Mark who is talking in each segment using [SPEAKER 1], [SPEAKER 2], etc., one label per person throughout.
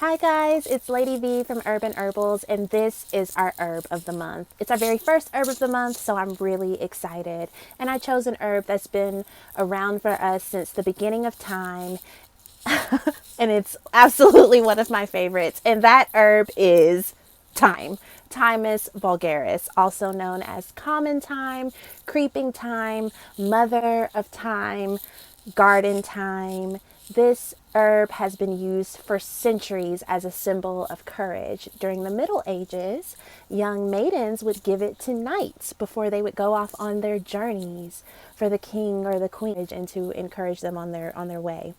[SPEAKER 1] Hi guys, it's Lady V from Urban Herbals, and this is our herb of the month. It's our very first herb of the month, so I'm really excited. And I chose an herb that's been around for us since the beginning of time, and it's absolutely one of my favorites. And that herb is thyme. Thymus vulgaris, also known as common thyme, creeping thyme, mother of thyme, garden thyme. This herb has been used for centuries as a symbol of courage. During the Middle Ages, young maidens would give it to knights before they would go off on their journeys for the king or the queen and to encourage them on their way.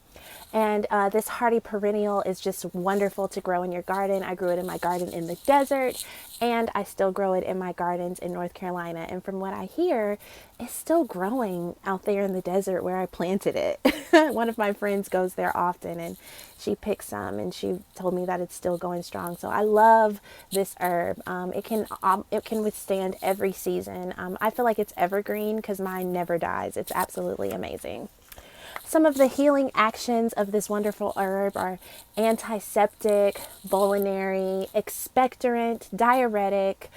[SPEAKER 1] And this hardy perennial is just wonderful to grow in your garden. I grew it in my garden in the desert, and I still grow it in my gardens in North Carolina. And from what I hear, it's still growing out there in the desert where I planted it. One of my friends goes there often, and she picked some, and she told me that it's still going strong. So I love this herb. It can withstand every season. I feel like it's evergreen because mine never dies. It's absolutely amazing. Some of the healing actions of this wonderful herb are antiseptic, vulnerary, expectorant, diuretic,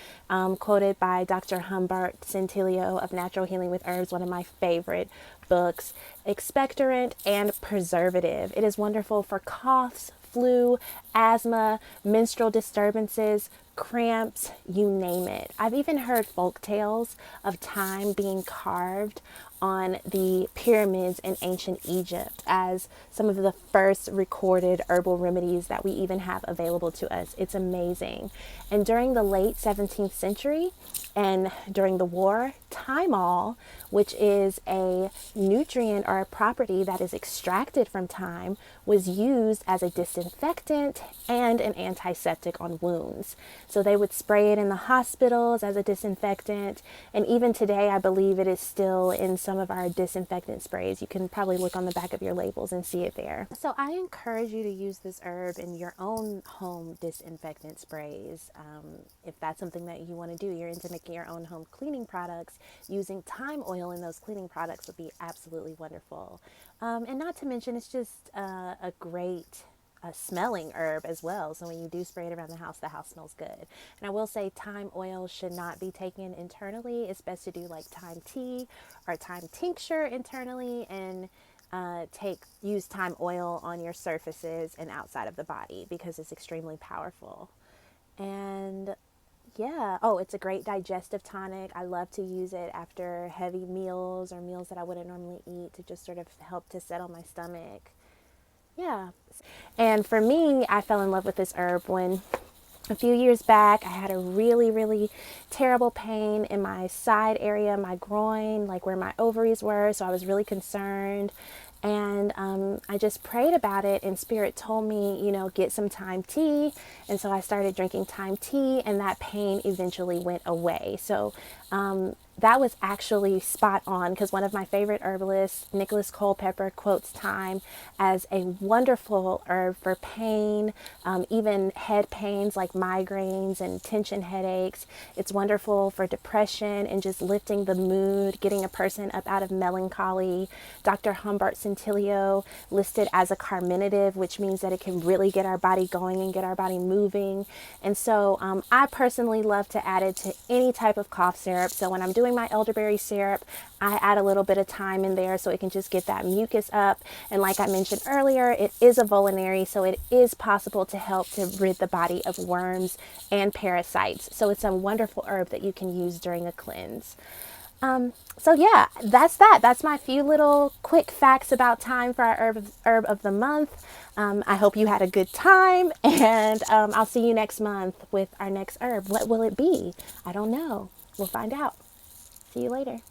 [SPEAKER 1] quoted by Dr. Humbert Centilio of Natural Healing with Herbs, one of my favorite books, expectorant and preservative. It is wonderful for coughs, flu, asthma, menstrual disturbances, cramps, you name it. I've even heard folk tales of thyme being carved on the pyramids in ancient Egypt as some of the first recorded herbal remedies that we even have available to us. It's amazing. And during the late 17th century and during the war, thymol, which is a nutrient or a property that is extracted from thyme, was used as a disinfectant and an antiseptic on wounds. So they would spray it in the hospitals as a disinfectant. And even today, I believe it is still in some of our disinfectant sprays. You can probably look on the back of your labels and see it there. So I encourage you to use this herb in your own home disinfectant sprays. If that's something that you want to do, you're into making your own home cleaning products, using thyme oil in those cleaning products would be absolutely wonderful. And not to mention, it's just a great smelling herb as well. So when you do spray it around the house smells good. And I will say thyme oil should not be taken internally. It's best to do like thyme tea or thyme tincture internally, and use thyme oil on your surfaces and outside of the body because it's extremely powerful. And yeah, oh, it's a great digestive tonic. I love to use it after heavy meals or meals that I wouldn't normally eat to just sort of help to settle my stomach. Yeah. And for me, I fell in love with this herb when a few years back I had a really, really terrible pain in my side area, my groin, like where my ovaries were. So I was really concerned. And I just prayed about it, and Spirit told me, get some thyme tea. And so I started drinking thyme tea, and that pain eventually went away. So that was actually spot on, because one of my favorite herbalists, Nicholas Culpeper, quotes thyme as a wonderful herb for pain, even head pains like migraines and tension headaches. It's wonderful for depression and just lifting the mood, getting a person up out of melancholy. Dr. Humbert Centilio listed as a carminative, which means that it can really get our body going and get our body moving. And so I personally love to add it to any type of cough syrup. So when I'm doing my elderberry syrup, I add a little bit of thyme in there so it can just get that mucus up. And like I mentioned earlier, it is a vulnerary, so it is possible to help to rid the body of worms and parasites. So it's a wonderful herb that you can use during a cleanse. So yeah, that's that. That's my few little quick facts about thyme for our herb of the month. I hope you had a good time, and I'll see you next month with our next herb. What will it be? I don't know. We'll find out. See you later.